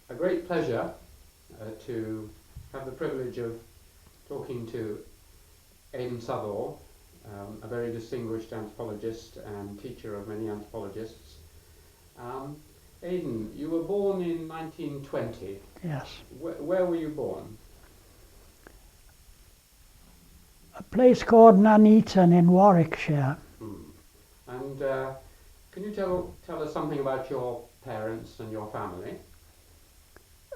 a great pleasure to have the privilege of talking to Aidan Southall, a very distinguished anthropologist and teacher of many anthropologists. Aidan, you were born in 1920. Yes. Where were you born? A place called Nuneaton in Warwickshire. And can you tell us something about your parents and your family?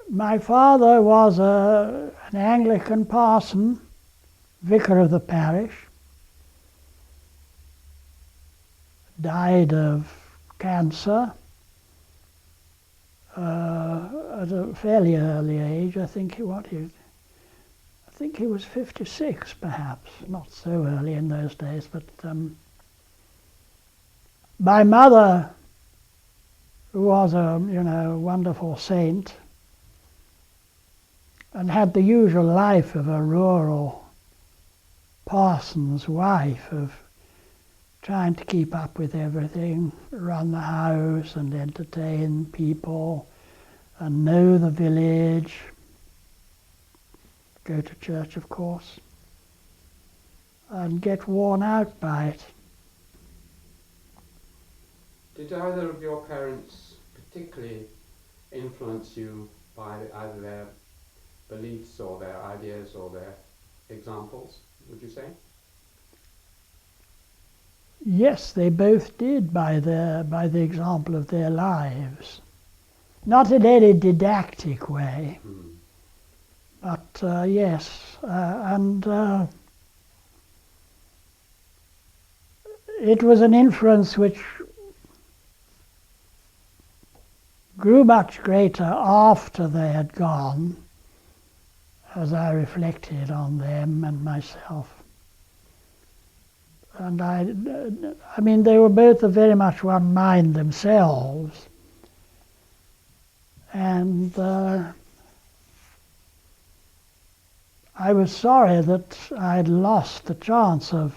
My father was an Anglican parson, vicar of the parish. Died of cancer at a fairly early age. I think he was 56, perhaps. Not so early in those days, but my mother, who was a wonderful saint, and had the usual life of a rural parson's wife, of trying to keep up with everything, run the house and entertain people and know the village, go to church, of course, and get worn out by it. Did either of your parents particularly influence you by either their beliefs or their ideas or their examples, would you say? Yes, they both did by the example of their lives. Not in any didactic way, but yes, and it was an influence which grew much greater after they had gone, as I reflected on them and myself. And I mean, they were both of very much one mind themselves. And I was sorry that I'd lost the chance of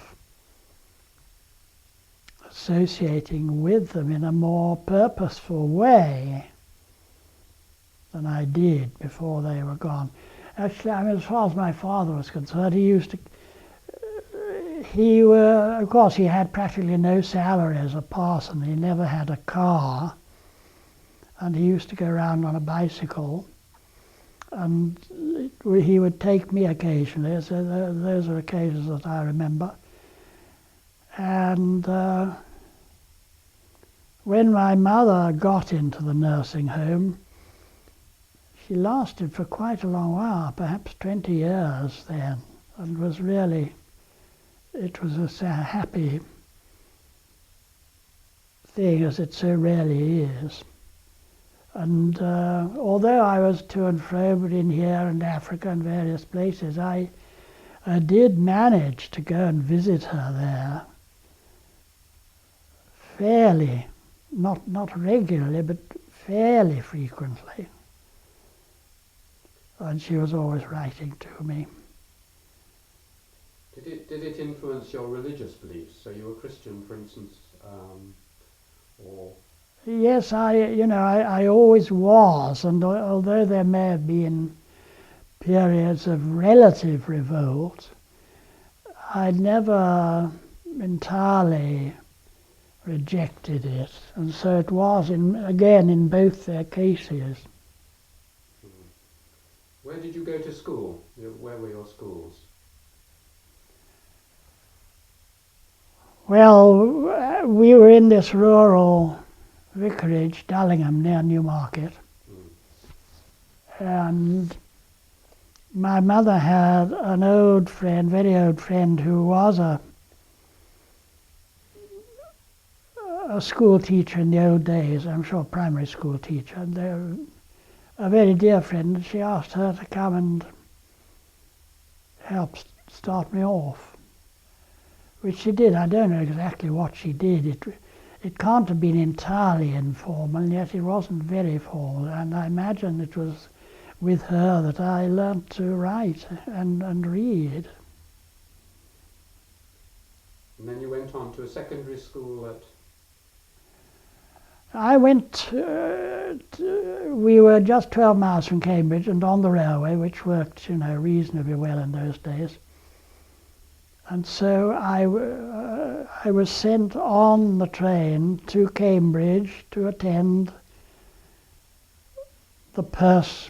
associating with them in a more purposeful way than I did before they were gone. Actually, I mean, as far as my father was concerned, of course, he had practically no salary as a parson. He never had a car, and he used to go around on a bicycle, and he would take me occasionally. So those are occasions that I remember. And when my mother got into the nursing home, she lasted for quite a long while, perhaps 20 years then, and it was a happy thing, as it so rarely is. And although I was to and fro between here and Africa and various places, I did manage to go and visit her there fairly, not regularly, but fairly frequently. And she was always writing to me. Did it influence your religious beliefs? So you were Christian, for instance, or? Yes, I always was, and although there may have been periods of relative revolt, I never entirely rejected it, and so it was again in both their cases. Where did you go to school? Where were your schools? Well, we were in this rural vicarage, Dullingham, near Newmarket. And my mother had an old friend, very old friend, who was a school teacher in the old days, I'm sure primary school teacher. And they were a very dear friend, and she asked her to come and help start me off, which she did. I don't know exactly what she did. It can't have been entirely informal, and yet it wasn't very formal. And I imagine it was with her that I learnt to write and read. And then you went on to a secondary school at? I went, we were just 12 miles from Cambridge and on the railway, which worked, reasonably well in those days. And so I was sent on the train to Cambridge to attend the Perse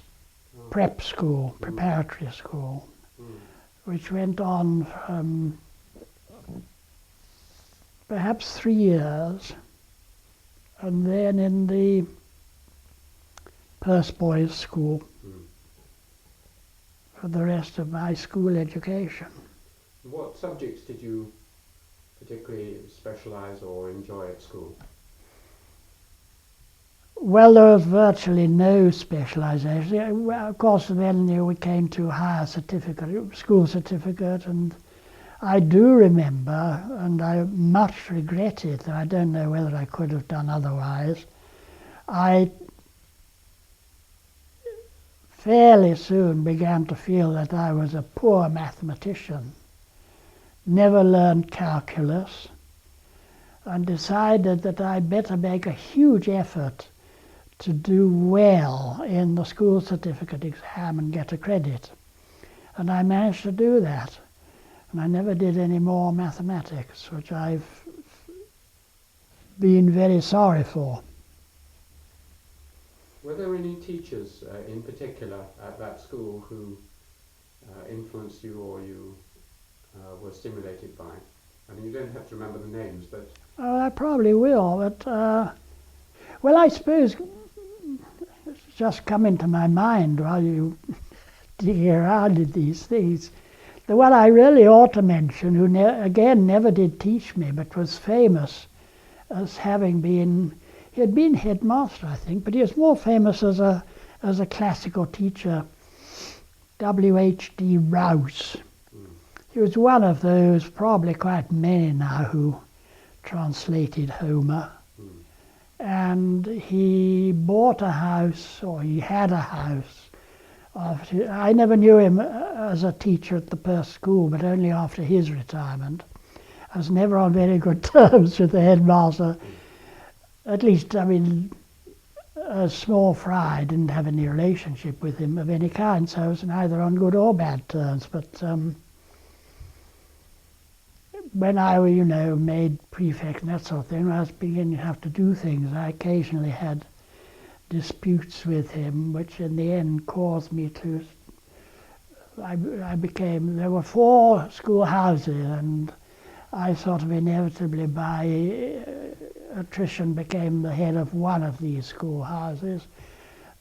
prep school, preparatory school, which went on perhaps 3 years. And then in the Perse Boys School for the rest of my school education. What subjects did you particularly specialise or enjoy at school? Well, there was virtually no specialisation. Well, of course, then we came to higher certificate, school certificate, and I do remember, and I much regret it, though I don't know whether I could have done otherwise. I fairly soon began to feel that I was a poor mathematician, never learned calculus, and decided that I'd better make a huge effort to do well in the school certificate exam and get a credit. And I managed to do that. And I never did any more mathematics, which I've been very sorry for. Were there any teachers in particular at that school who influenced you or you were stimulated by? I mean, you don't have to remember the names, but... Oh, I probably will, but... well, I suppose it's just come into my mind while you dig around in these things. The one I really ought to mention, who again never did teach me, but was famous as having been, he had been headmaster, I think, but he was more famous as a classical teacher, W.H.D. Rouse. He was one of those, probably quite many now, who translated Homer. And he bought a house, or he had a house. I never knew him as a teacher at the Perse school, but only after his retirement. I was never on very good terms with the headmaster. At least, I mean, as small fry, didn't have any relationship with him of any kind, so I was neither on good or bad terms. But when I, made prefect and that sort of thing, when I was beginning to have to do things, I occasionally had disputes with him, which in the end caused me to, there were 4 schoolhouses, and I sort of inevitably by attrition became the head of one of these schoolhouses.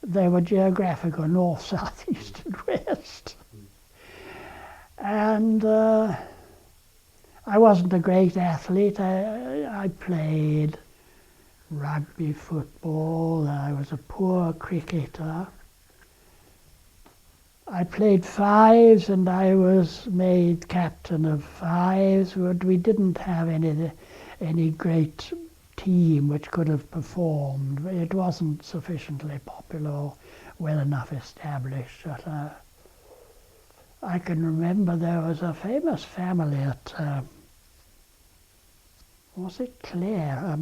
They were geographical, north, south, east and west. And I wasn't a great athlete. I played rugby, football. I was a poor cricketer. I played fives and I was made captain of fives, but we didn't have any great team which could have performed. It wasn't sufficiently popular or well enough established. But, I can remember there was a famous family at, was it Clare?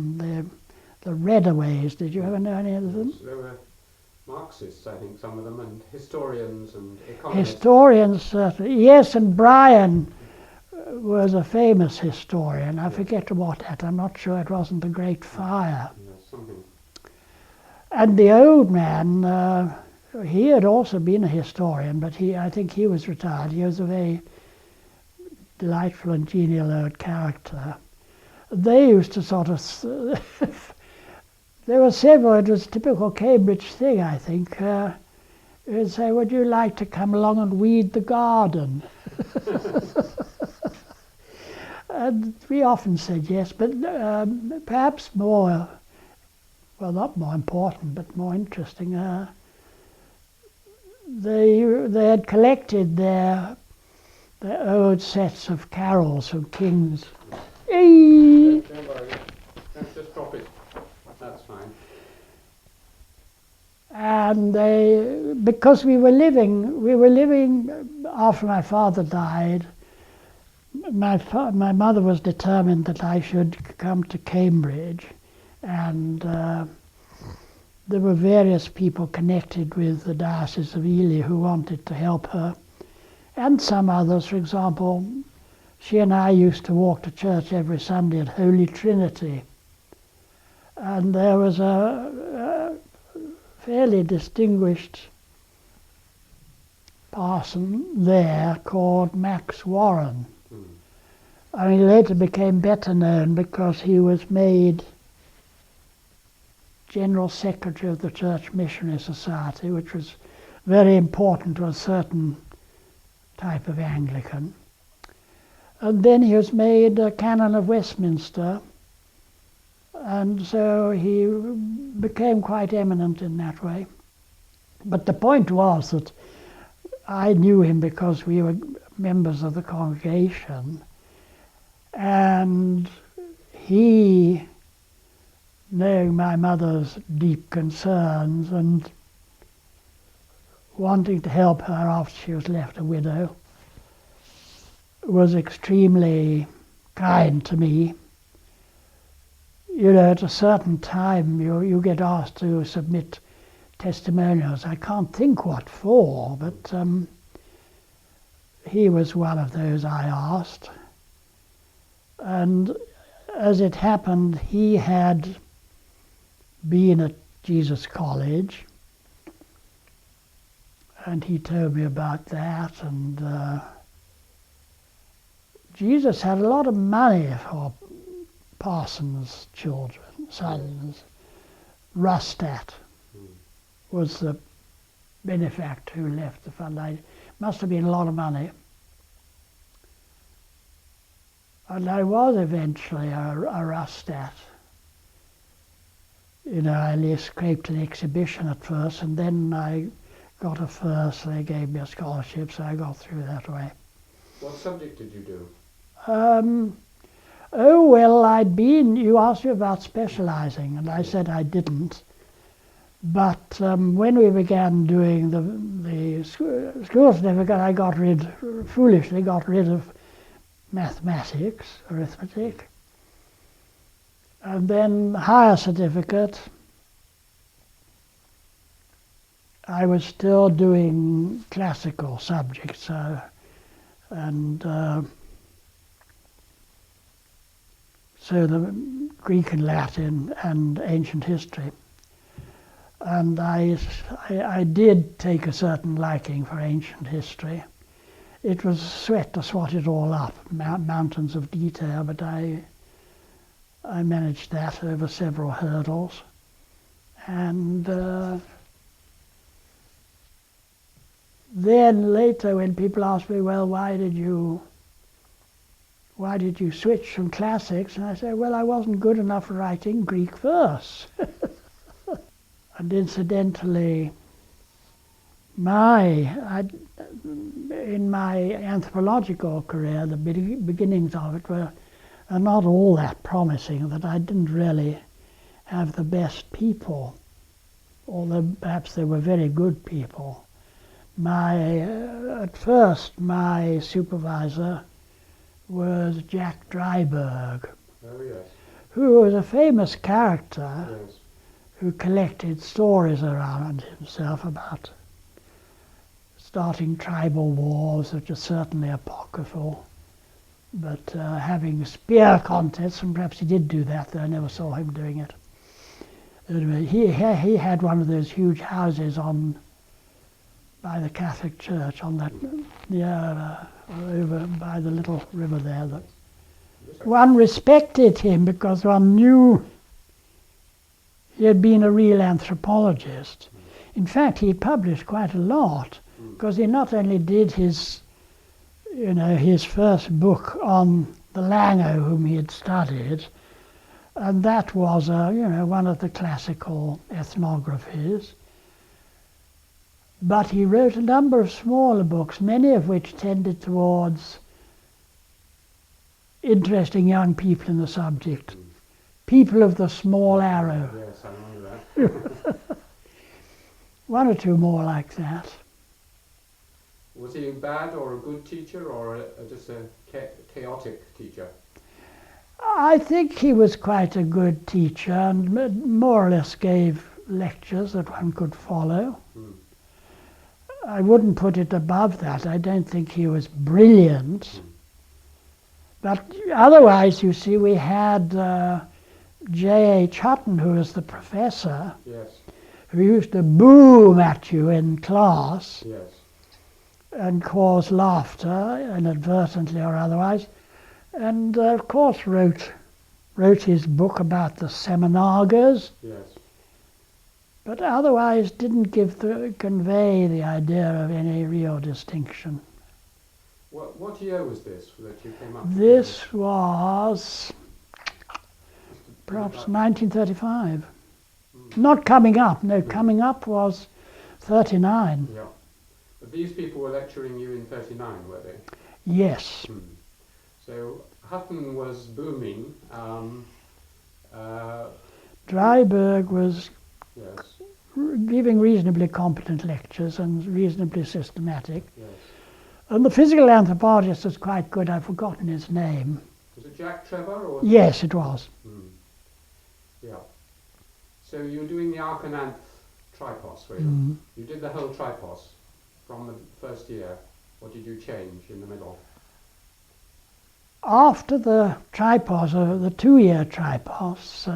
The Redaways. Did you ever know any of them? There were Marxists, I think, some of them, and historians and economists. Historians, certainly. Yes, and Brian was a famous historian. I forget what at. I'm not sure it wasn't the Great Fire. Yes, something. And the old man, he had also been a historian, but I think he was retired. He was a very delightful and genial old character. They used to sort of... There were several, it was a typical Cambridge thing, I think. They'd say, would you like to come along and weed the garden? And we often said yes, but perhaps more, well, not more important, but more interesting. They had collected their old sets of carols from kings. Don't worry, don't just drop it. That's fine. And because we were living after my father died. My mother was determined that I should come to Cambridge, and there were various people connected with the Diocese of Ely who wanted to help her, and some others. For example, she and I used to walk to church every Sunday at Holy Trinity, and there was a fairly distinguished parson there called Max Warren. And he later became better known because he was made General Secretary of the Church Missionary Society, which was very important to a certain type of Anglican. And then he was made a Canon of Westminster, and so he became quite eminent in that way. But the point was that I knew him because we were members of the congregation, and he, knowing my mother's deep concerns and wanting to help her after she was left a widow, was extremely kind to me. You know, at a certain time you get asked to submit testimonials. I can't think what for, but he was one of those I asked. And as it happened, he had been at Jesus College, and he told me about that. And Jesus had a lot of money for parsons' children, sons. Rustat was the benefactor who left the fund. Must have been a lot of money. And I was eventually a Rustat. You know, I scraped an exhibition at first, and then I got a first. They gave me a scholarship, so I got through that way. What subject did you do? Oh, well, you asked me about specializing, and I said I didn't. But when we began doing the school certificate, I foolishly got rid of mathematics, arithmetic. And then higher certificate, I was still doing classical subjects, and so the Greek and Latin and ancient history. And I did take a certain liking for ancient history. It was a sweat to swat it all up, mountains of detail, but I managed that over several hurdles. And then later, when people asked me, well, why did you switch from classics? And I said, well, I wasn't good enough for writing Greek verse. And incidentally, in my anthropological career, the beginnings of it are not all that promising, that I didn't really have the best people, although perhaps they were very good people. At first, my supervisor was Jack Dryberg, who was a famous character. Yes. Who collected stories around himself about starting tribal wars, which are certainly apocryphal, but having spear contests, and perhaps he did do that, though I never saw him doing it. Anyway, he had one of those huge houses by the Catholic Church on that, over by the little river there. That one respected him because one knew he had been a real anthropologist. In fact, he published quite a lot, because he not only did his first book on the Lango, whom he had studied, and that was one of the classical ethnographies, but he wrote a number of smaller books, many of which tended towards interesting young people in the subject. People of the Small Arrow. Yes, I remember that. One or two more like that. Was he a bad or a good teacher, or just a chaotic teacher? I think he was quite a good teacher, and more or less gave lectures that one could follow. Mm. I wouldn't put it above that. I don't think he was brilliant. Mm. But otherwise, you see, we had J.H. Hutton, who was the professor, Yes. who used to boom at you in class Yes. and cause laughter, inadvertently or otherwise, and of course wrote his book about the Seminargers, Yes. but otherwise didn't convey the idea of any real distinction. What year was this that you came up with? This was perhaps 1935. Not coming up, no, coming up was 39. Yeah. But these people were lecturing you in 39, were they? Yes. So Hutton was booming. Dryburgh was Yes. giving reasonably competent lectures and reasonably systematic. Yes. And the physical anthropologist was quite good. I've forgotten his name. Was it Jack Trevor? Or Yes, it was. Yeah. So you were doing the Arcananth tripos, really? You did the whole tripos from the first year. What did you change in the middle? After the tripos, the 2-year tripos,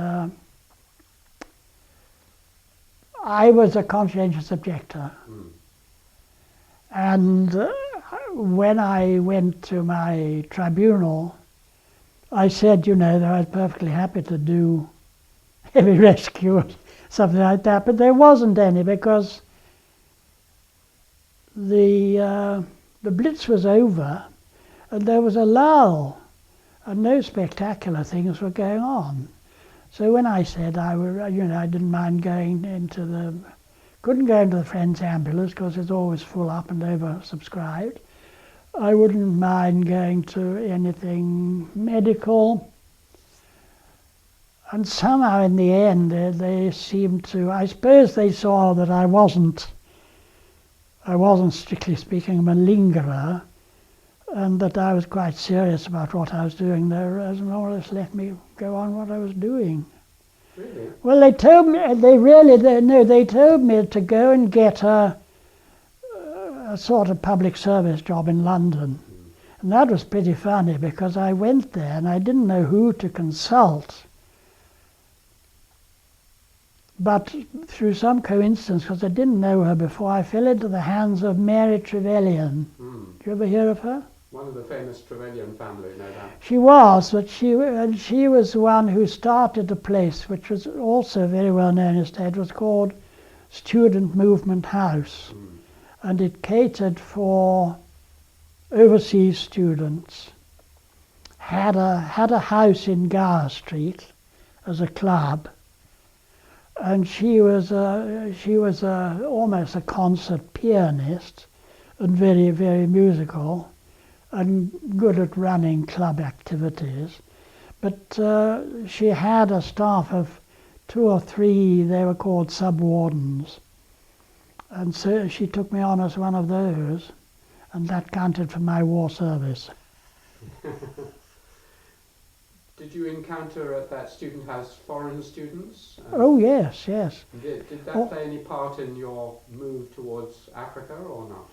I was a conscientious objector. And when I went to my tribunal, I said, that I was perfectly happy to do heavy rescue or something like that, but there wasn't any because the Blitz was over and there was a lull and no spectacular things were going on. So when I said I didn't mind couldn't go into the Friends ambulance because it's always full up and oversubscribed. I wouldn't mind going to anything medical. And somehow in the end they seemed to, I suppose they saw that I wasn't strictly speaking a malingerer, and that I was quite serious about what I was doing. They more or less let me go on what I was doing. Really? Well, they told me, they told me to go and get a sort of public service job in London. And that was pretty funny because I went there and I didn't know who to consult. But through some coincidence, because I didn't know her before, I fell into the hands of Mary Trevelyan. Did you ever hear of her? One of the famous Trevelyan family, no doubt. She was, but she was the one who started a place which was also very well known instead. It was called Student Movement House, and it catered for overseas students. Had a house in Gower Street as a club, and she was almost a concert pianist, and very, very musical, and good at running club activities. But she had a staff of 2 or 3, they were called sub-wardens. And so she took me on as one of those, and that counted for my war service. Did you encounter at that student house foreign students? Oh, yes, yes. Did that play any part in your move towards Africa or not?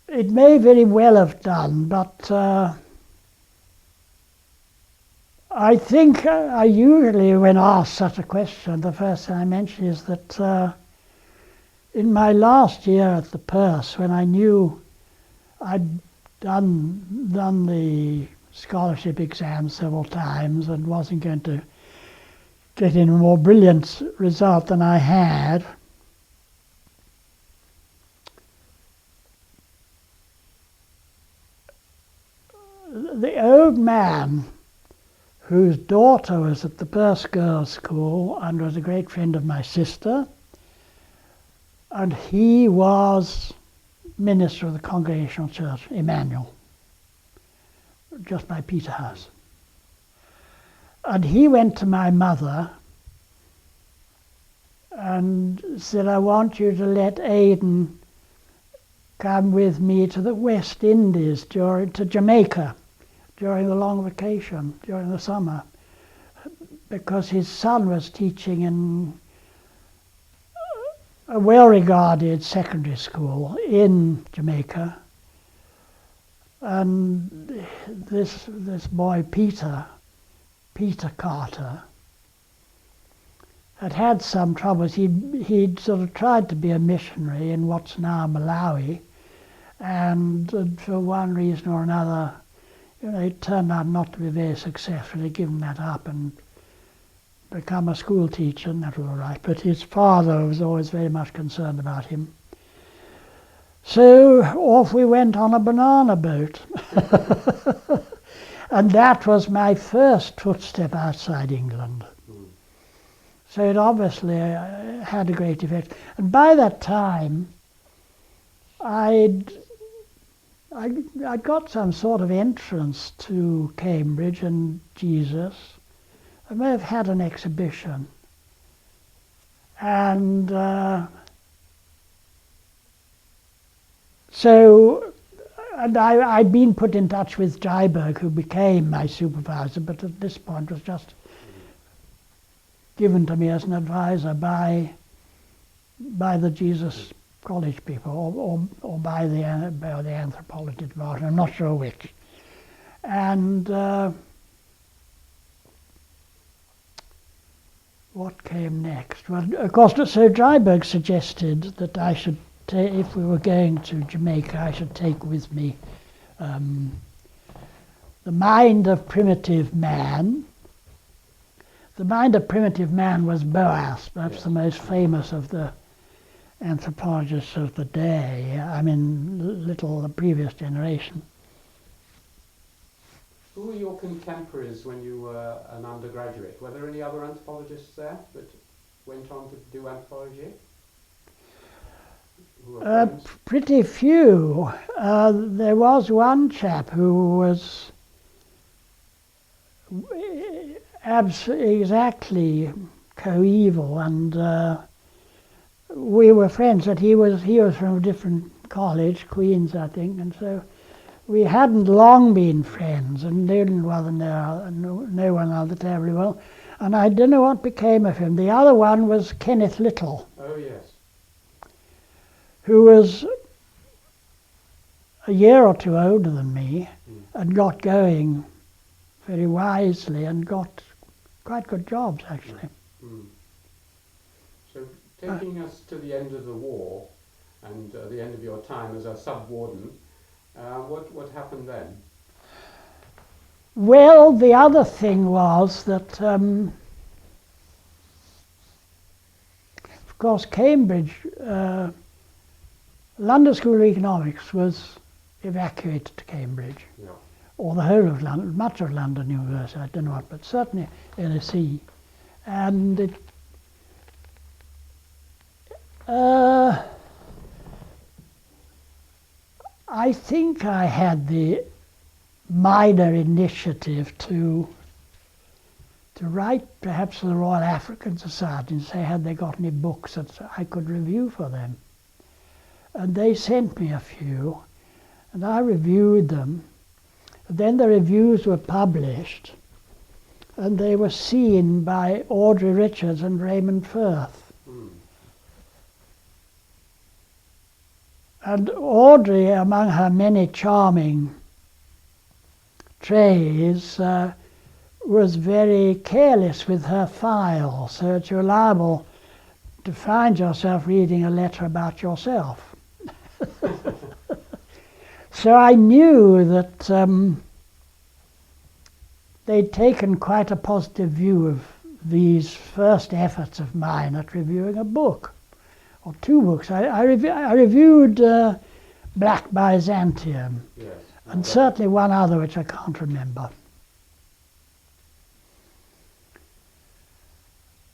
It may very well have done, but I think I usually, when asked such a question, the first thing I mention is that in my last year at the Purse, when I knew I'd done the scholarship exam several times and wasn't going to get in a more brilliant result than I had, the old man whose daughter was at the Purse Girls' School and was a great friend of my sister, and he was minister of the Congregational Church, Emmanuel, just by Peterhouse. And he went to my mother and said, I want you to let Aidan come with me to the West Indies, to Jamaica, during the long vacation, during the summer, because his son was teaching in a well-regarded secondary school in Jamaica, and this boy Peter Carter had some troubles. He'd sort of tried to be a missionary in what's now Malawi, and for one reason or another, it turned out not to be very successful. He'd given that up and become a school teacher, and that was all right. But his father was always very much concerned about him. So off we went on a banana boat. And that was my first footstep outside England. So it obviously had a great effect. And by that time, I'd got some sort of entrance to Cambridge and Jesus. I may have had an exhibition. And I'd been put in touch with Dryberg, who became my supervisor, but at this point was just given to me as an advisor by the Jesus College people, or by the anthropology department. I'm not sure which. And what came next? Well, of course, so Dryberg suggested that I should, if we were going to Jamaica, I should take with me The Mind of Primitive Man. The Mind of Primitive Man was Boas, perhaps the most famous of the anthropologists of the day, the previous generation. Who were your contemporaries when you were an undergraduate? Were there any other anthropologists there that went on to do anthropology? Pretty few. There was one chap who was exactly coeval, and we were friends. That he was from a different college, Queen's, I think, and so we hadn't long been friends, and didn't know one another terribly well. And I don't know what became of him. The other one was Kenneth Little. Oh yes. Who was a year or two older than me, and got going very wisely and got quite good jobs, actually. So taking us to the end of the war and the end of your time as a sub-warden, what happened then? Well, the other thing was that, of course, Cambridge, London School of Economics was evacuated to Cambridge, or the whole of London, much of London University, I don't know what, but certainly LSE. And I think I had the minor initiative to write perhaps to the Royal African Society and say, had they got any books that I could review for them. And they sent me a few, and I reviewed them. Then the reviews were published, and they were seen by Audrey Richards and Raymond Firth. And Audrey, among her many charming traits, was very careless with her file, so that you're liable to find yourself reading a letter about yourself. So I knew that they'd taken quite a positive view of these first efforts of mine at reviewing a book, or two books. I reviewed Black Byzantium, and certainly one other which I can't remember.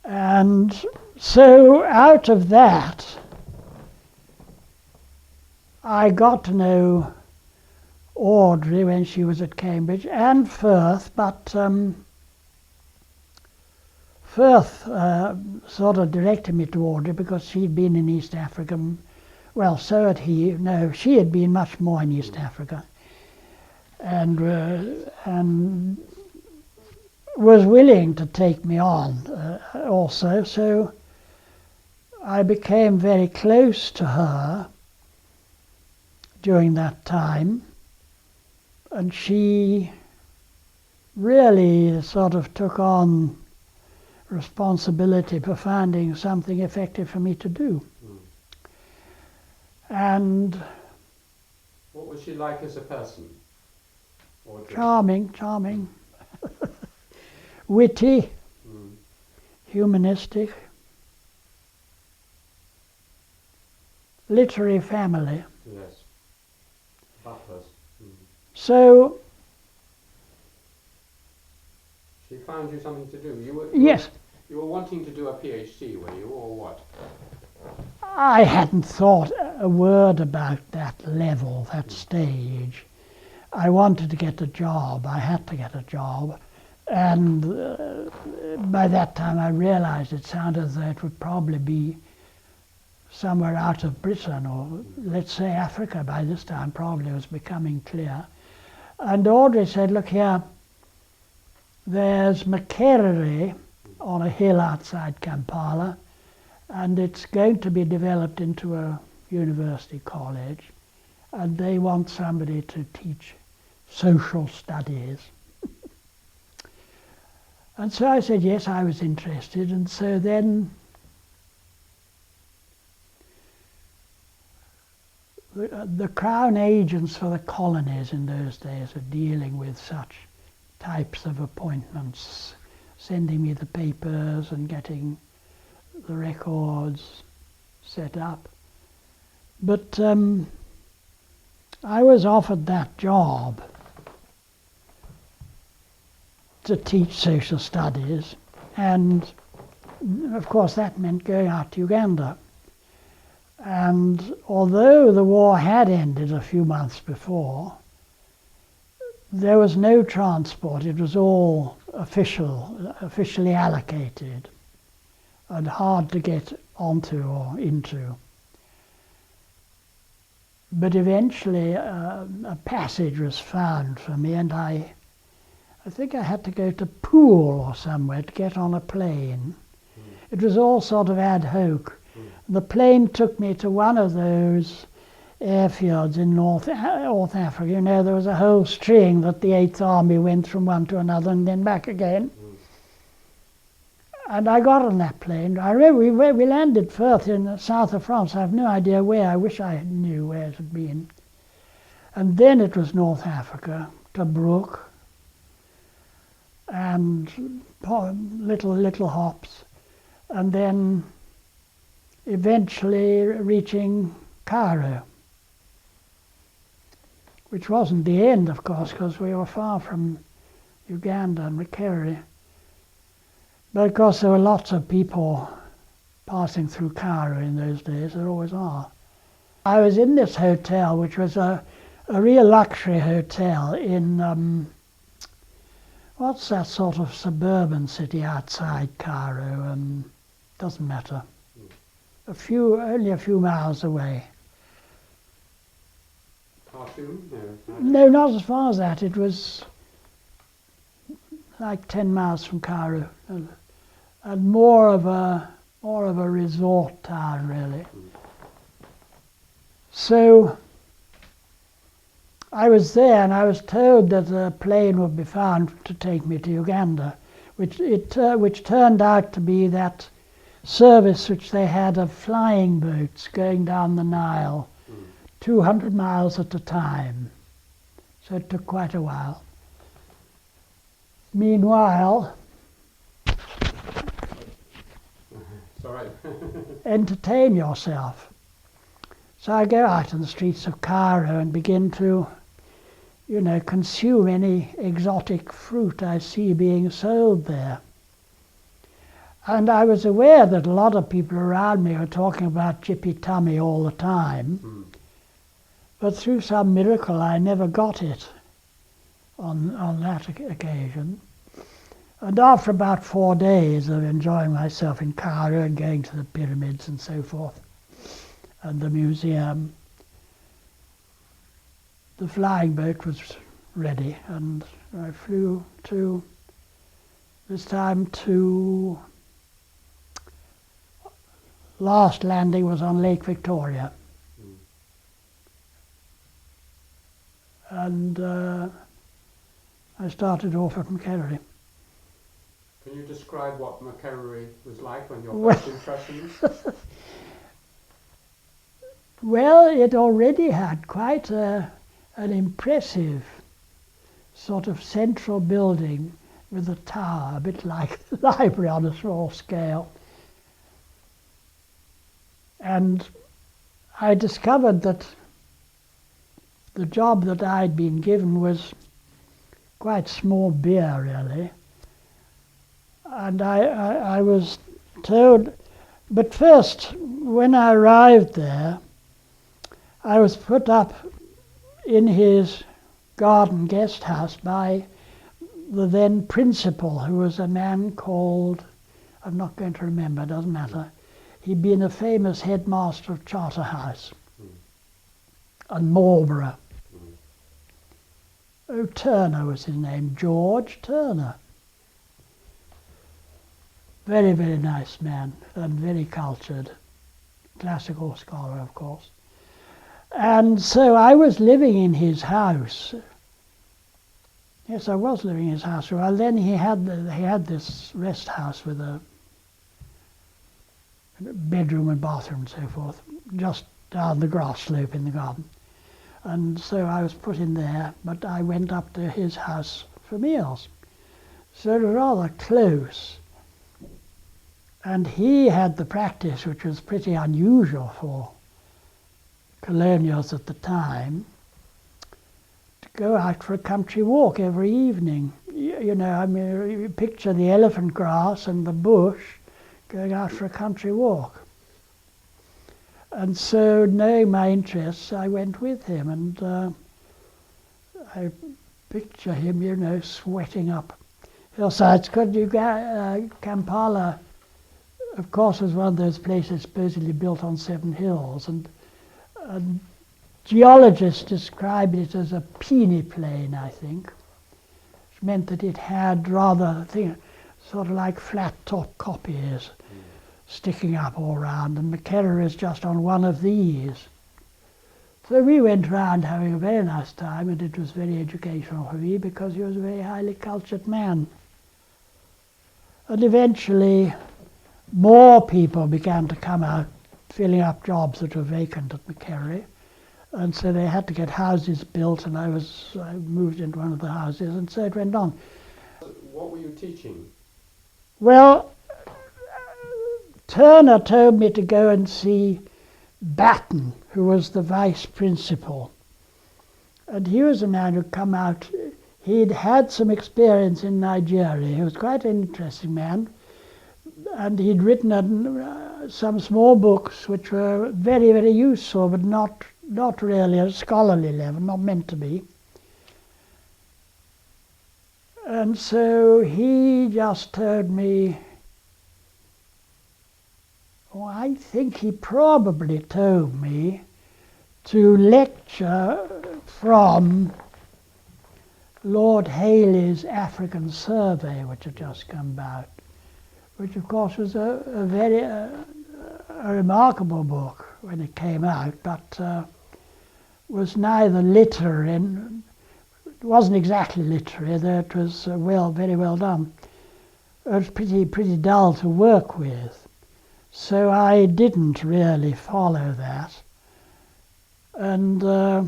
And so out of that, I got to know Audrey when she was at Cambridge, and Firth, but Firth sort of directed me to Audrey because she'd been in East Africa. Well, so had he. No, she had been much more in East Africa. And was willing to take me on also, so I became very close to her during that time, and she really sort of took on responsibility for finding something effective for me to do. And what was she like as a person? Charming, witty, humanistic, literary family. Yes. Butlers. So she found you something to do. yes. You were wanting to do a PhD, were you, or what? I hadn't thought a word about that level, that stage. I wanted to get a job. I had to get a job. And by that time I realized it sounded as though it would probably be somewhere out of Britain, or let's say Africa by this time, probably was becoming clear. And Audrey said, look here, there's Macfarlane on a hill outside Kampala, and it's going to be developed into a university college, and they want somebody to teach social studies. And so I said yes, I was interested, and so then the Crown agents for the colonies in those days were dealing with such types of appointments, sending me the papers and getting the records set up. But I was offered that job to teach social studies, and of course that meant going out to Uganda. And although the war had ended a few months before, there was no transport. It was all officially allocated, and hard to get onto or into. But eventually a passage was found for me, and I think I had to go to Poole or somewhere to get on a plane. It was all sort of ad hoc. The plane took me to one of those airfields in North Africa. You know, there was a whole string that the 8th Army went from one to another and then back again. And I got on that plane. I remember we landed first in the south of France. I have no idea where. I wish I knew where it had been. And then it was North Africa, Tobruk, and little hops. And then eventually reaching Cairo, which wasn't the end, of course, because we were far from Uganda and Macfarlane. But of course there were lots of people passing through Cairo in those days, there always are. I was in this hotel, which was a real luxury hotel in, what's that sort of suburban city outside Cairo? Doesn't matter. Only a few miles away. Khartoum? No, not as far as that. It was like 10 miles from Cairo, and more of a resort town, really. So I was there, and I was told that a plane would be found to take me to Uganda, which turned out to be that service which they had of flying boats going down the Nile, 200 miles at a time. So it took quite a while. Meanwhile, entertain yourself. So I go out in the streets of Cairo and begin to, consume any exotic fruit I see being sold there. And I was aware that a lot of people around me were talking about chippy tummy all the time. But through some miracle I never got it on that occasion. And after about 4 days of enjoying myself in Cairo and going to the pyramids and so forth, and the museum, the flying boat was ready, and I flew to this time to last landing was on Lake Victoria. And I started off at Macfarlane. Can you describe what Macfarlane was like when your Well- first impressions? Well, it already had quite an impressive sort of central building with a tower, a bit like the library on a small scale. And I discovered that the job that I'd been given was quite small beer, really. And I was told, but first, when I arrived there, I was put up in his garden guest house by the then principal, who was a man called, I'm not going to remember, doesn't matter. He'd been a famous headmaster of Charterhouse and Marlborough. Oh, Turner was his name, George Turner. Very, very nice man and very cultured, classical scholar, of course. And so I was living in his house. Yes, I was living in his house. Well, then he had this rest house with a bedroom and bathroom and so forth, just down the grass slope in the garden. And so I was put in there, but I went up to his house for meals. So it was rather close. And he had the practice, which was pretty unusual for colonials at the time, to go out for a country walk every evening. You know, I mean, you picture the elephant grass and the bush going out for a country walk. And so, knowing my interests, I went with him, and I picture him, you know, sweating up hillsides. Kampala, of course, was one of those places supposedly built on 7 hills, and geologists described it as a peneplain, I think, which meant that it had rather sort of like flat top kopjes sticking up all round, and Macfarlane is just on one of these. So we went round having a very nice time, and it was very educational for me because he was a very highly cultured man. And eventually more people began to come out filling up jobs that were vacant at Macfarlane. And so they had to get houses built, and I moved into one of the houses, and so it went on. What were you teaching? Well, Turner told me to go and see Batten, who was the vice principal. And he was a man who'd come out, he'd had some experience in Nigeria. He was quite an interesting man. And he'd written some small books which were very, very useful, but not really at a scholarly level, not meant to be. And so he just told me, I think he probably told me to lecture from Lord Hayley's African Survey, which had just come out, which of course was a very remarkable book when it came out, but was neither literary, and it wasn't exactly literary, though it was very well done. It was pretty dull to work with. So I didn't really follow that. And I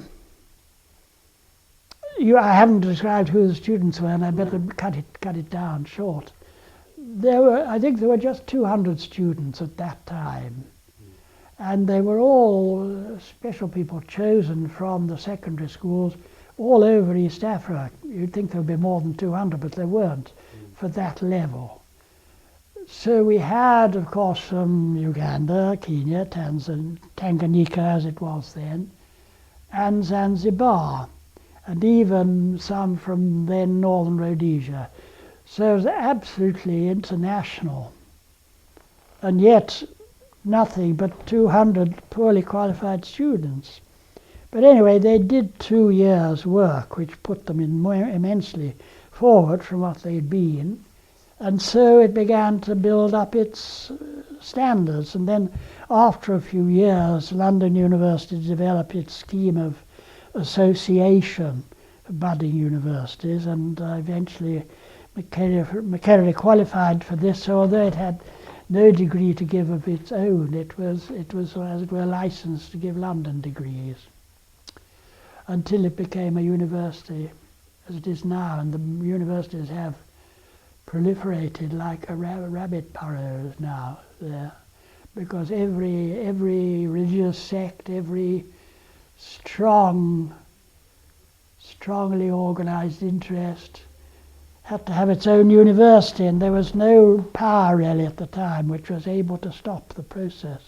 haven't described who the students were, and I better cut it down short. I think there were just 200 students at that time. And they were all special people chosen from the secondary schools all over East Africa. You'd think there would be more than 200, but there weren't for that level. So we had, of course, from Uganda, Kenya, Tanganyika as it was then, and Zanzibar, and even some from then Northern Rhodesia. So it was absolutely international. And yet, nothing but 200 poorly qualified students. But anyway, they did 2 years' work, which put them immensely forward from what they'd been. And so it began to build up its standards. And then after a few years, London University developed its scheme of association for budding universities, and eventually Macfarlane qualified for this. So although it had no degree to give of its own, it was, as it were, licensed to give London degrees until it became a university as it is now. And the universities have proliferated like a rabbit burrows now there, because every religious sect, every strongly organized interest had to have its own university, and there was no power really at the time which was able to stop the process.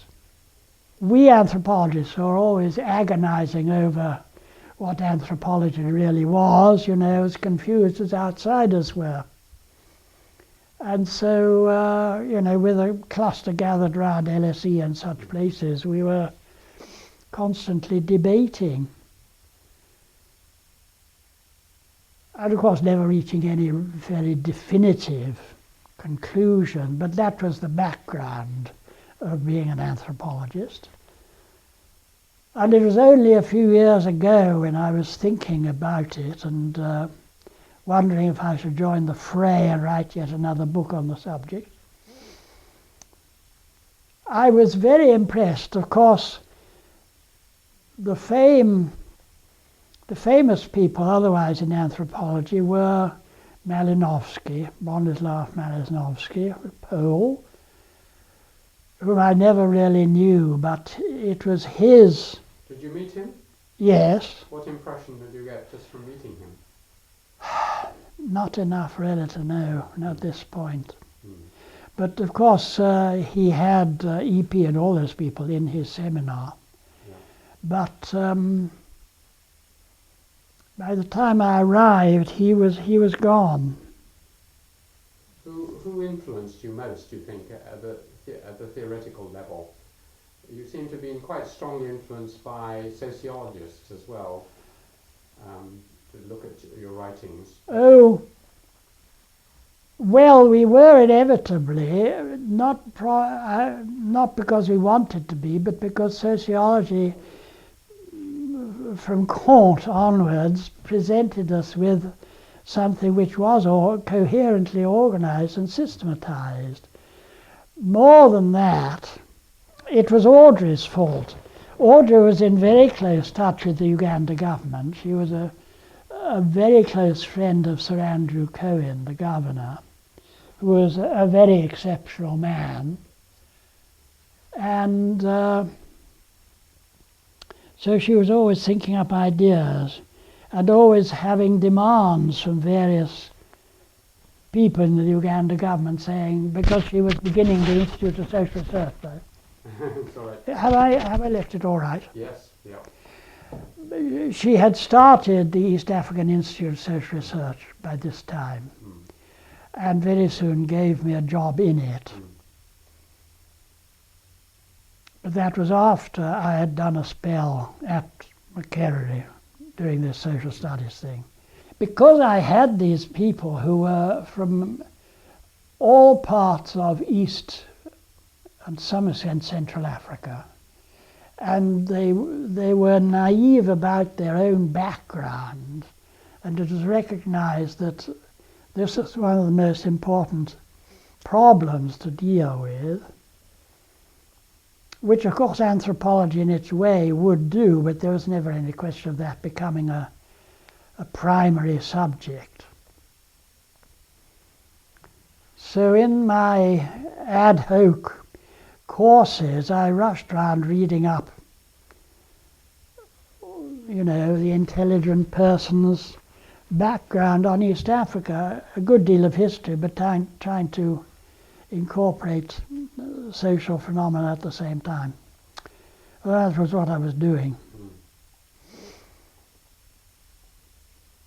We anthropologists are always agonizing over what anthropology really was, as confused as outsiders were. And so, with a cluster gathered around LSE and such places, we were constantly debating. And of course never reaching any very definitive conclusion, but that was the background of being an anthropologist. And it was only a few years ago when I was thinking about it and wondering if I should join the fray and write yet another book on the subject. I was very impressed. Of course, the famous people otherwise in anthropology were Bronislaw Malinowski, a Pole, whom I never really knew, but it was his... Did you meet him? Yes. What impression did you get just from meeting him? Not enough really to know at this point. Mm. But of course he had EP and all those people in his seminar. Yeah. But by the time I arrived, he was gone. Who influenced you most, do you think, at the theoretical level? You seem to have been quite strongly influenced by sociologists as well, to look at your writings. Oh, well, we were inevitably, not because we wanted to be, but because sociology, from Kant onwards, presented us with something which was coherently organized and systematized. More than that, it was Audrey's fault. Audrey was in very close touch with the Uganda government. She was a very close friend of Sir Andrew Cohen, the governor, who was a very exceptional man. And so she was always thinking up ideas and always having demands from various people in the Uganda government saying, because she was beginning the Institute of Social Research, though. It's all right. Have I left it all right? Yes, yeah. She had started the East African Institute of Social Research by this time, and very soon gave me a job in it. But that was after I had done a spell at Macfarlane doing this social studies thing. Because I had these people who were from all parts of East and some extent Central Africa, and they were naive about their own background, and it was recognized that this is one of the most important problems to deal with, which of course anthropology in its way would do, but there was never any question of that becoming a primary subject. So in my ad hoc courses, I rushed around reading up, the intelligent person's background on East Africa, a good deal of history, but trying to incorporate social phenomena at the same time. Well, that was what I was doing.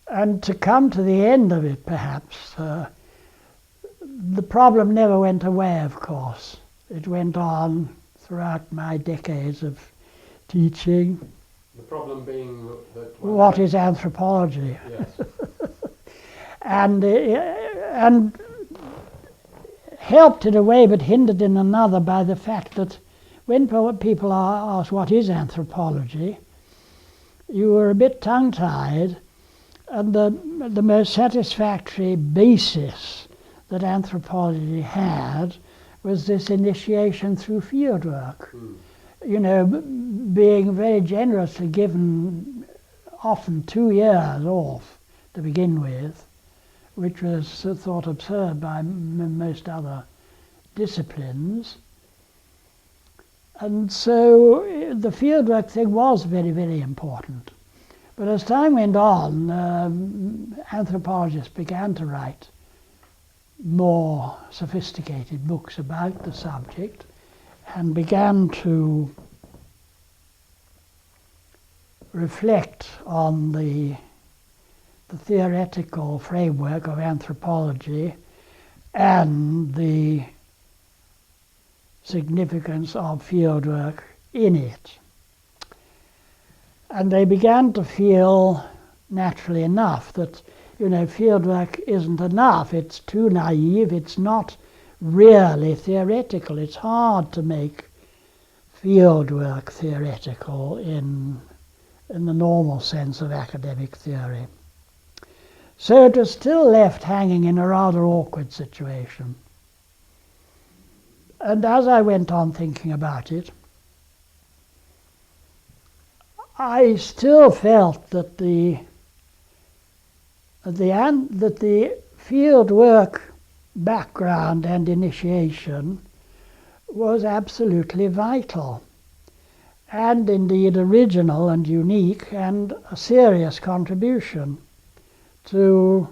And to come to the end of it, perhaps, the problem never went away, of course. It went on throughout my decades of teaching. The problem being that... What is anthropology? Yes. And helped in a way but hindered in another by the fact that when people are asked what is anthropology, you were a bit tongue-tied, and the most satisfactory basis that anthropology had was this initiation through fieldwork. You know, being very generously given often 2 years off to begin with, which was thought absurd by most other disciplines. And so the fieldwork thing was very, very important. But as time went on, anthropologists began to write more sophisticated books about the subject and began to reflect on the theoretical framework of anthropology and the significance of fieldwork in it. And they began to feel, naturally enough, that, you know, fieldwork isn't enough. It's too naive. It's not really theoretical. It's hard to make fieldwork theoretical in the normal sense of academic theory. So it was still left hanging in a rather awkward situation. And as I went on thinking about it, I still felt that the field work background and initiation was absolutely vital, and indeed original and unique, and a serious contribution to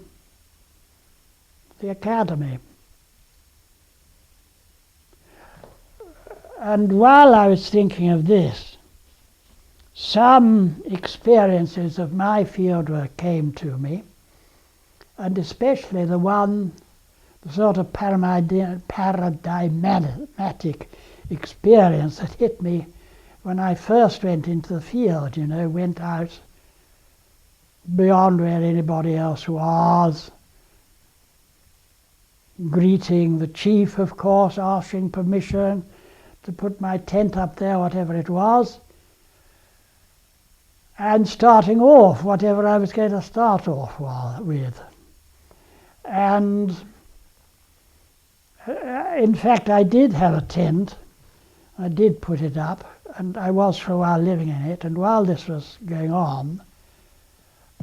the academy. And while I was thinking of this, some experiences of my fieldwork came to me, and especially the sort of paradigmatic experience that hit me when I first went into the field, you know, went out beyond where anybody else was, greeting the chief, of course, asking permission to put my tent up there, whatever it was, and starting off whatever I was going to start off with. And in fact, I did have a tent. I did put it up, and I was for a while living in it. And while this was going on,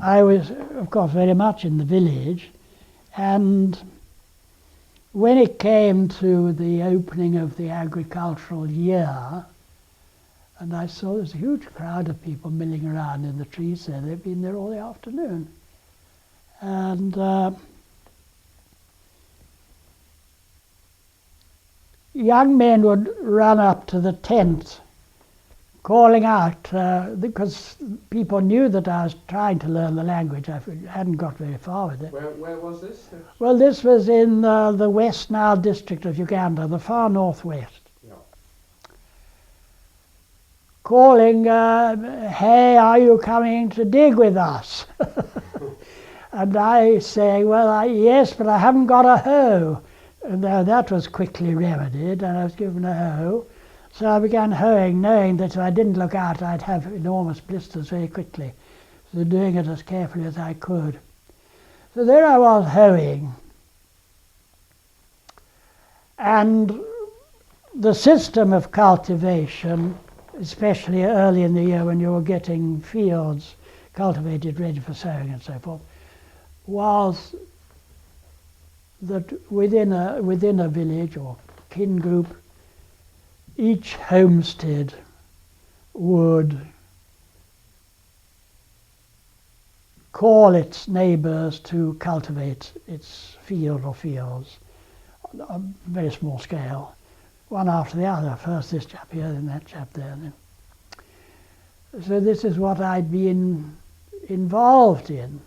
I was, of course, very much in the village. And when it came to the opening of the agricultural year, and I saw this huge crowd of people milling around in the trees there. They'd been there all the afternoon. And young men would run up to the tent calling out, because people knew that I was trying to learn the language. I hadn't got very far with it. Where was this? Well, this was in the West Nile district of Uganda, the far northwest. Yeah. Calling, hey, are you coming to dig with us? And I say, well, yes, but I haven't got a hoe. And that was quickly remedied, and I was given a hoe. So I began hoeing, knowing that if I didn't look out, I'd have enormous blisters very quickly. So doing it as carefully as I could. So there I was hoeing. And the system of cultivation, especially early in the year when you were getting fields cultivated ready for sowing and so forth, was that within a village or kin group, each homestead would call its neighbours to cultivate its field or fields on a very small scale, one after the other. First this chap here, then that chap there. So this is what I'd been involved in.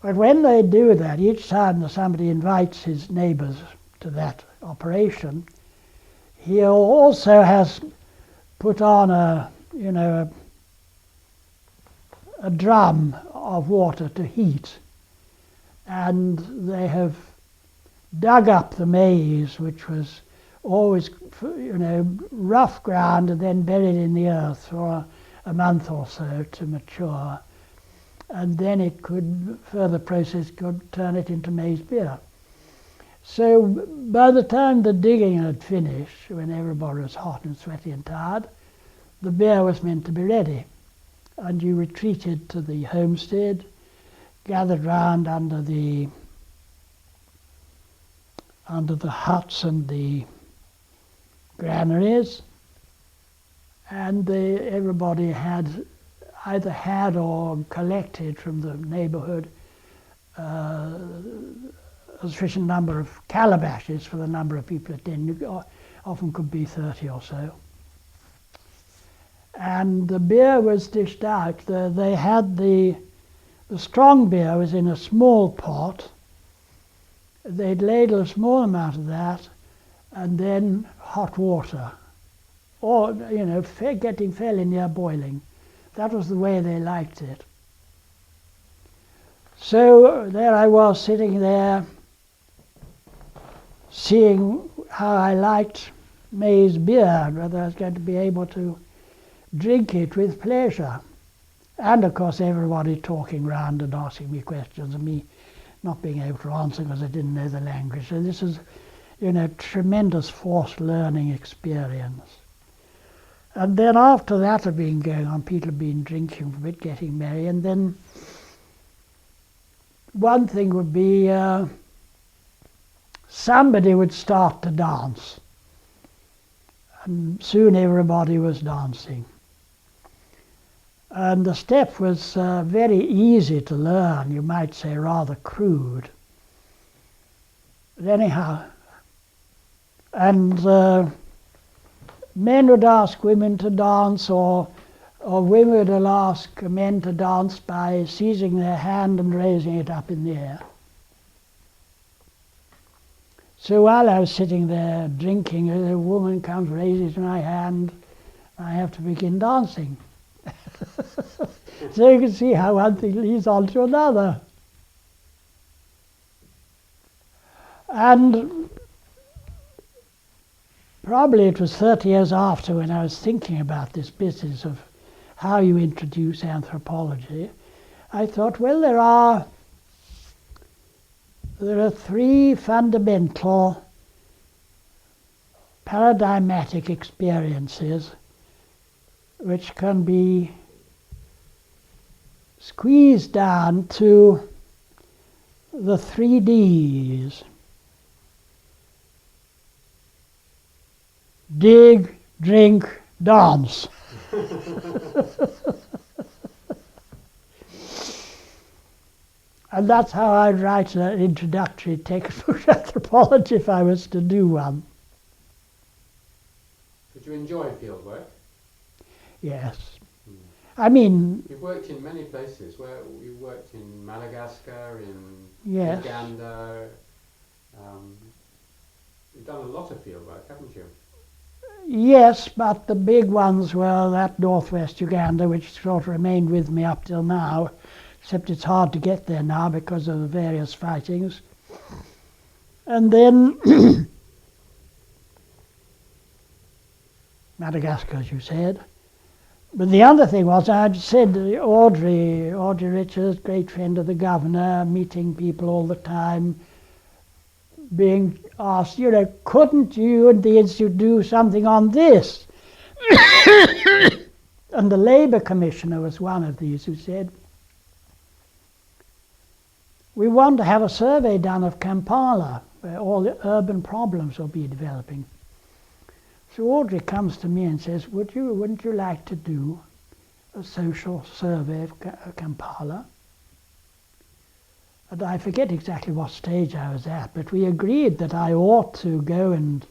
But when they do that, each time that somebody invites his neighbours to that operation, he also has put on a drum of water to heat, and they have dug up the maize, which was always, rough ground and then buried in the earth for a month or so to mature. And then it could, further process could turn it into maize beer. So by the time the digging had finished, when everybody was hot and sweaty and tired, the beer was meant to be ready. And you retreated to the homestead, gathered round under the huts and the granaries, and everybody had either had or collected from the neighborhood a sufficient number of calabashes for the number of people attending. Often could be 30 or so. And the beer was dished out. They had the strong beer was in a small pot. They'd ladle a small amount of that, and then hot water, or getting fairly near boiling. That was the way they liked it. So there I was sitting there, seeing how I liked maize beer, whether I was going to be able to drink it with pleasure. And of course everybody talking round and asking me questions, and me not being able to answer because I didn't know the language. So this is, tremendous forced learning experience. And then after that had been going on, people had been drinking for a bit, getting merry, and then one thing would be somebody would start to dance. And soon everybody was dancing. And the step was very easy to learn, you might say rather crude. But anyhow, and men would ask women to dance, or women would ask men to dance by seizing their hand and raising it up in the air. So while I was sitting there drinking, a woman comes, raises my hand, I have to begin dancing. So you can see how one thing leads on to another. And probably it was 30 years after, when I was thinking about this business of how you introduce anthropology, I thought, well, there are 3 fundamental paradigmatic experiences which can be squeezed down to the 3 Ds. Dig, drink, dance. And that's how I'd write an introductory textbook to anthropology if I was to do one. Did you enjoy field work? Yes. I mean... You've worked in many places. Where you worked in Madagascar, in yes. Uganda. You've done a lot of field work, haven't you? Yes, but the big ones were that northwest Uganda, which sort of remained with me up till now, except it's hard to get there now because of the various fightings. And then Madagascar, as you said. But the other thing was, I'd said Audrey Richards, great friend of the governor, meeting people all the time, being asked, couldn't you and the Institute do something on this? And the Labour Commissioner was one of these who said, we want to have a survey done of Kampala, where all the urban problems will be developing. So Audrey comes to me and says, wouldn't you like to do a social survey of Kampala? And I forget exactly what stage I was at, but we agreed that I ought to go and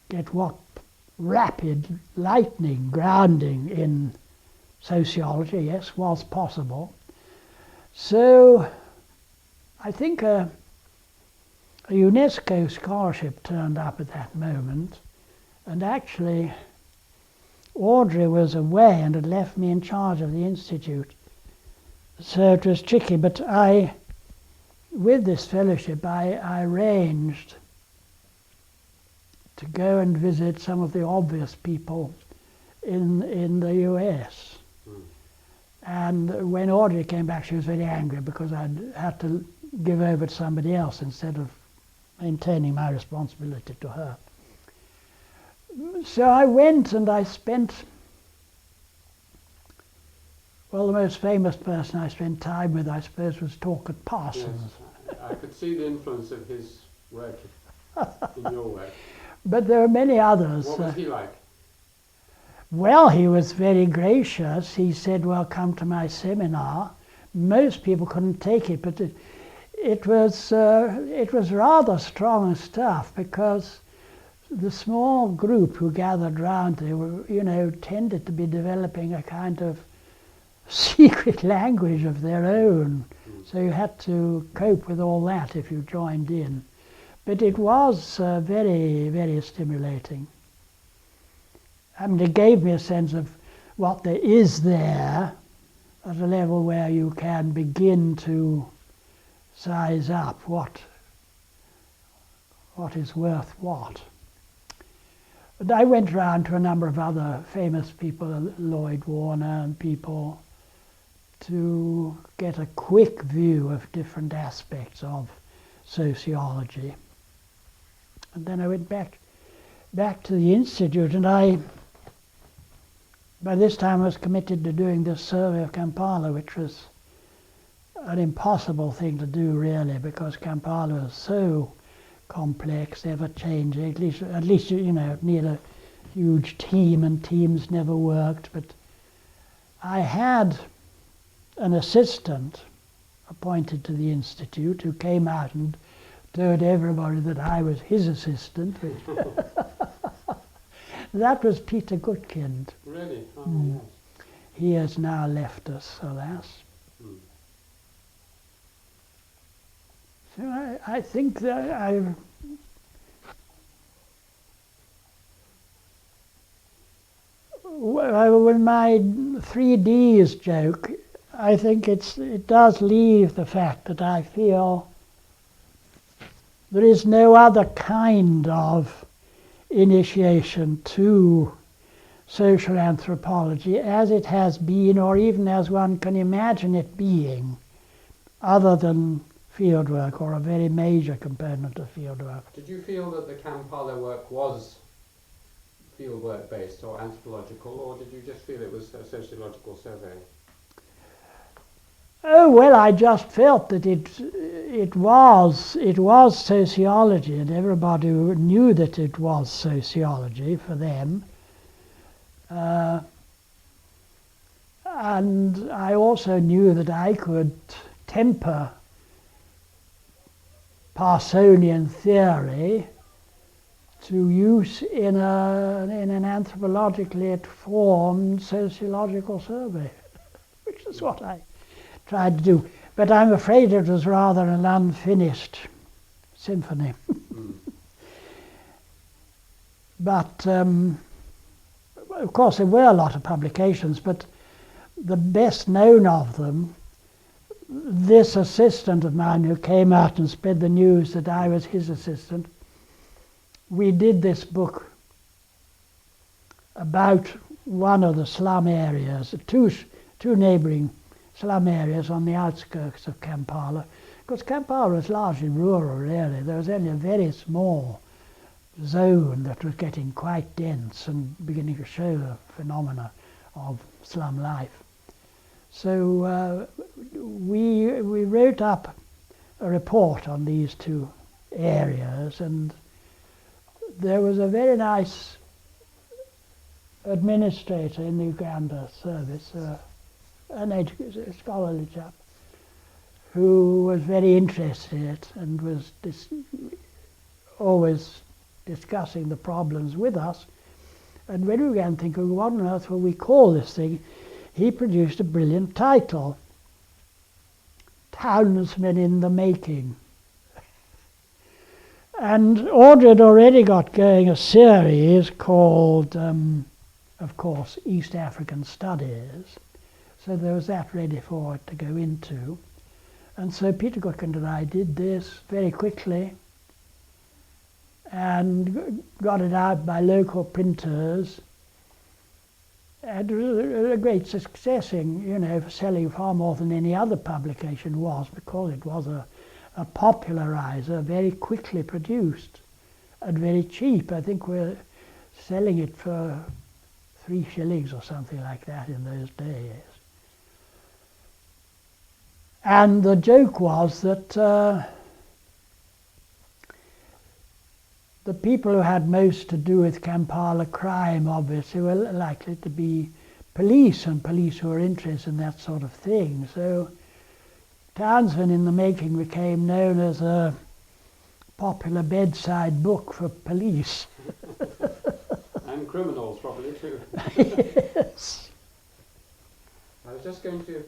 get what rapid lightning grounding in sociology, yes, was possible. So I think a UNESCO scholarship turned up at that moment, and actually Audrey was away and had left me in charge of the Institute. So it was tricky, but I with this fellowship, I arranged to go and visit some of the obvious people in the US. And when Audrey came back, she was very angry because I'd had to give over to somebody else instead of maintaining my responsibility to her. So I went and I spent, well, the most famous person I spent time with, I suppose, was Talcott Parsons. Yes, I could see the influence of his work in your work. But there were many others. What was he like? Well, he was very gracious. He said, well, come to my seminar. Most people couldn't take it, but it was rather strong stuff, because the small group who gathered round, they were, tended to be developing a kind of secret language of their own. So you had to cope with all that if you joined in. But it was very, very stimulating. I mean, it gave me a sense of what there is there at a level where you can begin to size up what is worth what. And I went round to a number of other famous people, Lloyd Warner and people, to get a quick view of different aspects of sociology. And then I went back to the Institute, and by this time I was committed to doing this survey of Kampala, which was an impossible thing to do, really, because Kampala is so complex, ever-changing. At least need a huge team, and teams never worked. But I had an assistant appointed to the Institute who came out and told everybody that I was his assistant. That was Peter Gutkind. Really? Oh, yes. He has now left us, alas. So I think that with my 3Ds joke, I think it does leave the fact that I feel there is no other kind of initiation to social anthropology as it has been, or even as one can imagine it being, other than fieldwork, or a very major component of fieldwork. Did you feel that the Kampala work was fieldwork based or anthropological, or did you just feel it was a sociological survey? Oh, well, I just felt that it was sociology, and everybody knew that it was sociology for them. And I also knew that I could temper Parsonian theory to use in an anthropologically informed sociological survey, which is what I tried to do. But I'm afraid it was rather an unfinished symphony. But of course there were a lot of publications, but the best known of them, this assistant of mine who came out and spread the news that I was his assistant, we did this book about one of the slum areas, two neighbouring slum areas on the outskirts of Kampala. Because Kampala was largely rural, really. There was only a very small zone that was getting quite dense and beginning to show the phenomena of slum life. So we wrote up a report on these two areas, and there was a very nice administrator in the Uganda service, a scholarly chap, who was very interested in it and was always discussing the problems with us. And when we began thinking, what on earth will we call this thing, he produced a brilliant title, Townsmen in the Making. And Audrey had already got going a series called, of course, East African Studies. So there was that ready for it to go into. And so Peter Goodkind and I did this very quickly and got it out by local printers. And it was a great success in, selling far more than any other publication was, because it was a popularizer, very quickly produced and very cheap. I think we're selling it for 3 shillings or something like that in those days. And the joke was that the people who had most to do with Kampala crime obviously were likely to be police, and police who were interested in that sort of thing. So Townsend in the making became known as a popular bedside book for police. And criminals probably too. Yes. I was just going to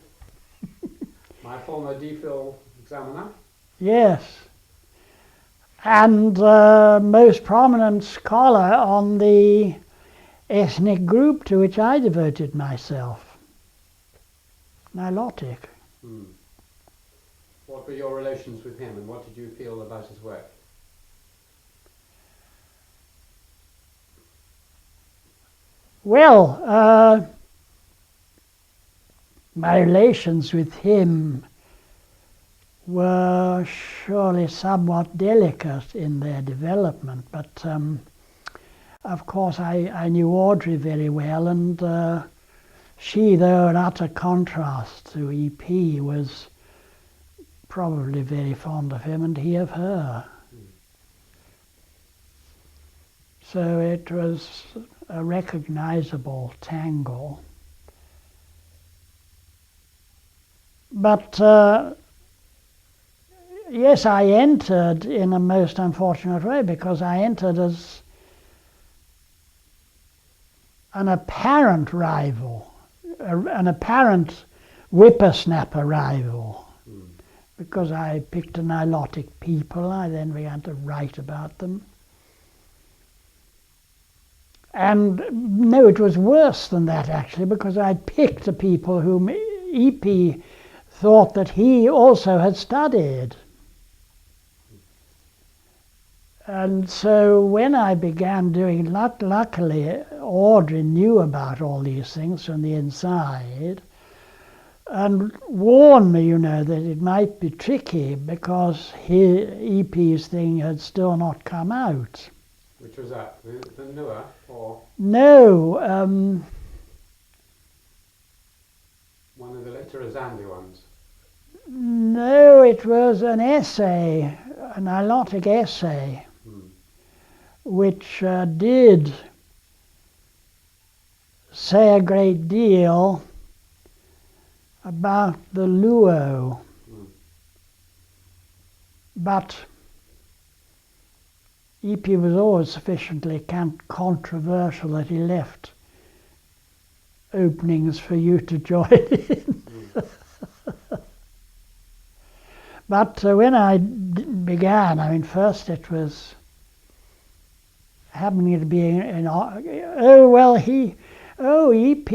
my former DPhil examiner. Yes. And most prominent scholar on the ethnic group to which I devoted myself, Nilotic. What were your relations with him, and what did you feel about his work? Well, my relations with him were surely somewhat delicate in their development, but of course I knew Audrey very well, and she, though an utter contrast to EP, was probably very fond of him and he of her. So it was a recognizable tangle. But yes, I entered in a most unfortunate way, because I entered as an apparent rival, an apparent whippersnapper rival. Because I picked a Nilotic people, I then began to write about them. And no, it was worse than that actually, because I picked a people whom EP thought that he also had studied. And so when I began doing, luckily Audrey knew about all these things from the inside and warned me, that it might be tricky because EP's thing had still not come out. Which was that? The newer, or? No. One of the later Azandi ones? No, it was an essay, a Nilotic essay, which did say a great deal about the Luo. But EP was always sufficiently controversial that he left openings for you to join in. But when I began, first it was happening to be EP,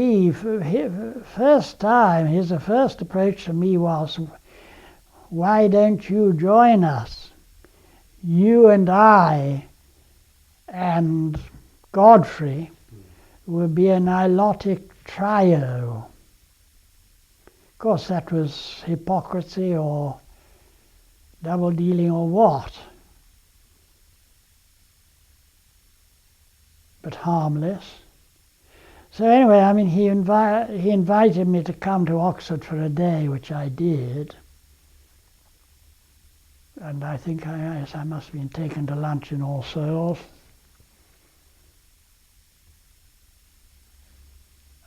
first time, his first approach to me was, why don't you join us? You and I and Godfrey will be a Nilotic trio. Of course, that was hypocrisy or double dealing or what, but harmless. So anyway, he invited me to come to Oxford for a day, which I did. And I think I must have been taken to lunch in All Souls.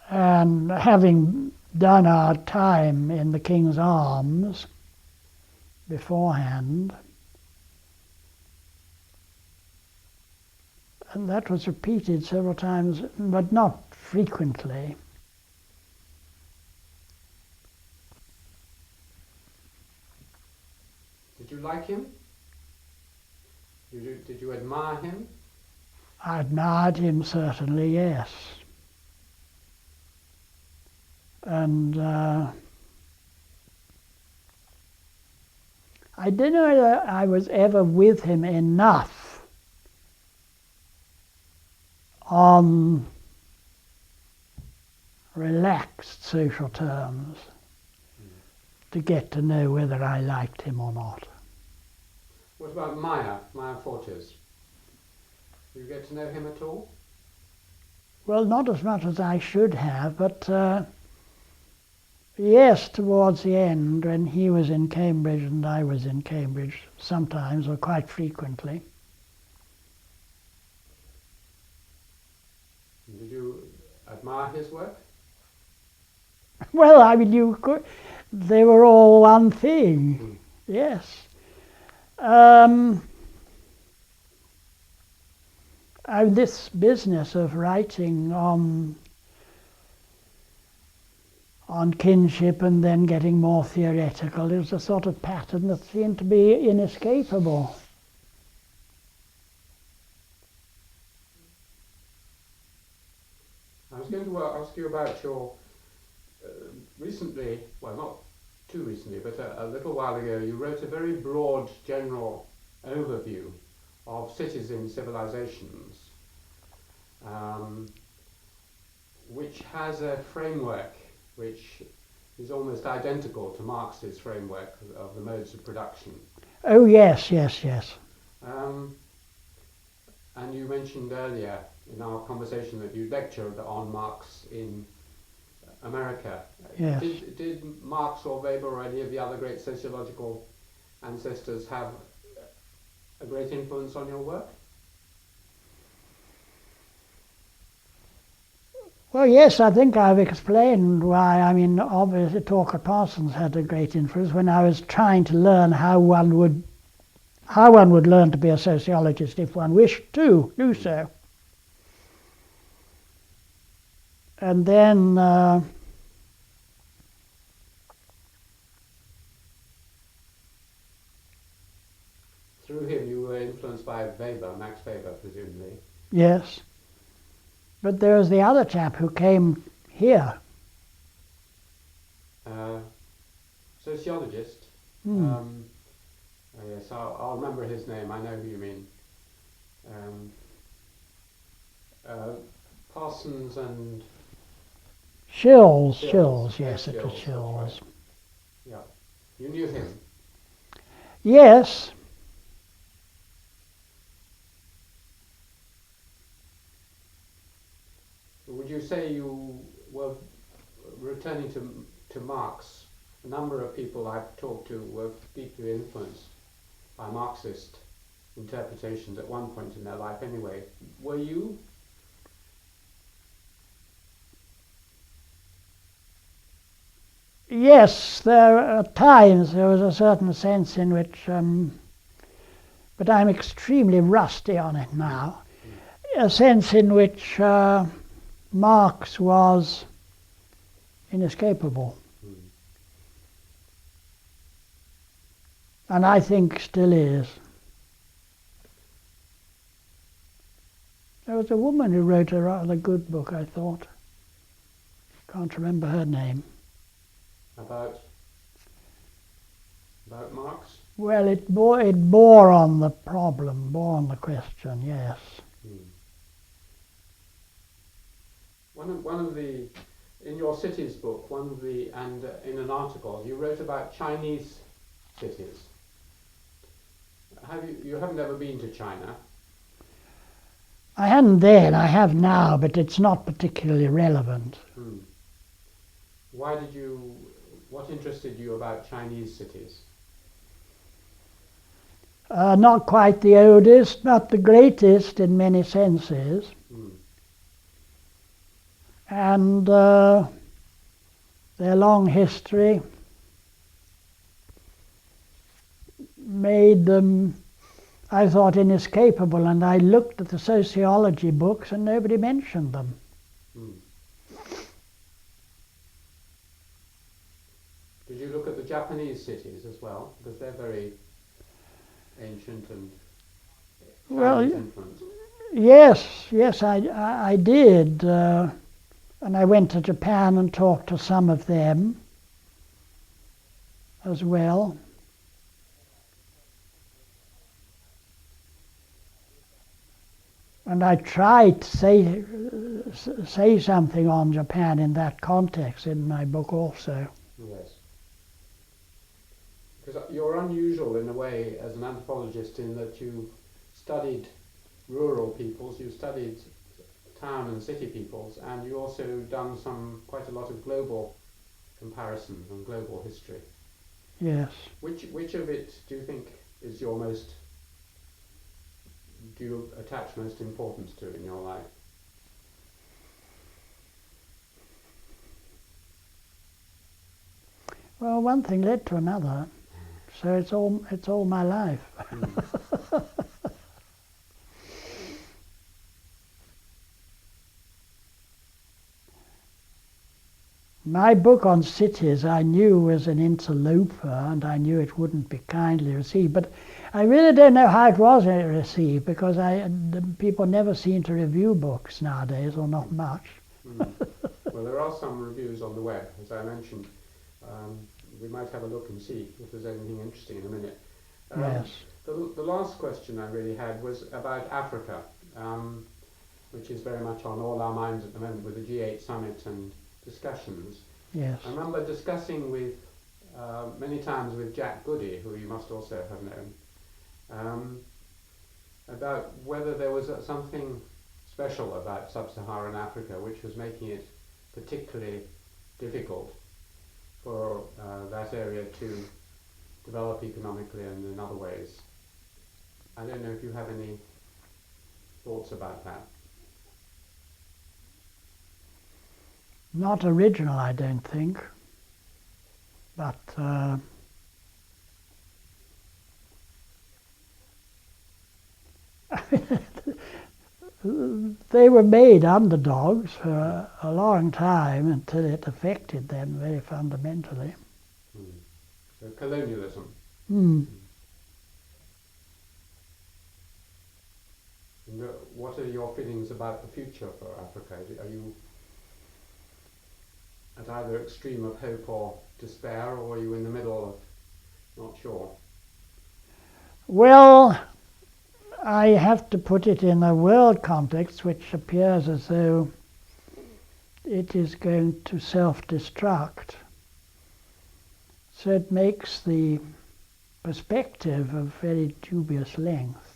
And having done our time in the King's Arms beforehand, and that was repeated several times, but not frequently. Did you like him? Did you admire him? I admired him, certainly, yes. And I don't know whether I was ever with him enough on relaxed social terms to get to know whether I liked him or not. What about Meyer Fortes? Did you get to know him at all? Well, not as much as I should have, but yes, towards the end, when he was in Cambridge and I was in Cambridge, sometimes or quite frequently. Did you admire his work? Well, I mean, they were all one thing, yes. This business of writing on kinship and then getting more theoretical is a sort of pattern that seemed to be inescapable. I was going to ask you about your recently, well, not too recently, but a little while ago, you wrote a very broad general overview of cities in civilizations, which has a framework which is almost identical to Marx's framework of the modes of production. Oh, yes. And you mentioned earlier in our conversation that you lectured on Marx in America. Yes. Did Marx or Weber or any of the other great sociological ancestors have a great influence on your work? Well, yes, I think I've explained why. I mean, obviously Talcott Parsons had a great influence when I was trying to learn how one would learn to be a sociologist if one wished to do so. And then through him you were influenced by Weber, Max Weber, presumably. Yes. But there was the other chap who came here. Sociologist. Yes, I'll remember his name. I know who you mean. Parsons and Shills, Shills, yes, it was Shills. right. Yeah, you knew him. Yes. Would you say you were returning to Marx? A number of people I've talked to were deeply influenced by Marxist interpretations at one point in their life anyway. Were you? Yes, at times there was a certain sense in which, but I'm extremely rusty on it now, a sense in which Marx was inescapable. And I think still is. There was a woman who wrote a rather good book, I thought. Can't remember her name. About Marx? Well, it bore on the problem, bore on the question, yes. One of the, in your cities book, and in an article, you wrote about Chinese cities. You haven't ever been to China? I hadn't then, I have now, but it's not particularly relevant. What interested you about Chinese cities? Not quite the oldest, not the greatest in many senses. And their long history made them, I thought, inescapable, and I looked at the sociology books and nobody mentioned them. Did you look at the Japanese cities as well? Because they're very ancient and influenced. Yes, I did. And I went to Japan and talked to some of them as well. And I tried to say something on Japan in that context in my book also. Yes. Because you're unusual in a way as an anthropologist in that you studied rural peoples, you studied town and city peoples, and you also done quite a lot of global comparisons and global history. Yes. Which of it do you think is do you attach most importance to in your life? Well, one thing led to another, so it's all my life. Mm. My book on cities I knew was an interloper, and I knew it wouldn't be kindly received, but I really don't know how it was received, because the people never seem to review books nowadays, or not much. Mm. Well, there are some reviews on the web, as I mentioned. We might have a look and see if there's anything interesting in a minute. Yes. The last question I really had was about Africa, which is very much on all our minds at the moment with the G8 summit and discussions. Yes. I remember discussing with many times with Jack Goody, who you must also have known, about whether there was something special about sub-Saharan Africa which was making it particularly difficult for that area to develop economically and in other ways. I don't know if you have any thoughts about that. Not original, I don't think, but they were made underdogs for a long time until it affected them very fundamentally. Mm. So colonialism. Mm. And what are your feelings about the future for Africa? Are you at either extreme of hope or despair, or are you in the middle of not sure? Well, I have to put it in a world context which appears as though it is going to self-destruct. So it makes the perspective of very dubious length.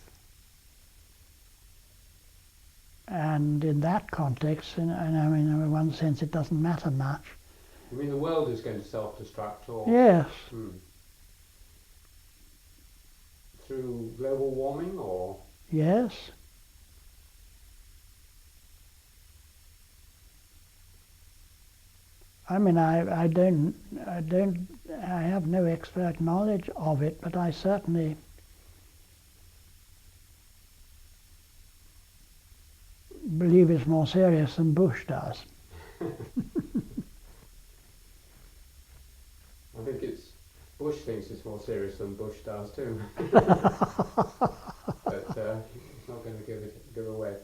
And in that context, and I mean, in one sense, it doesn't matter much. You mean the world is going to self-destruct, or Yes. Through global warming, or Yes. I mean, I have no expert knowledge of it, but I certainly believe it's more serious than Bush does. I think Bush thinks it's more serious than Bush does too. But he's not going to give away.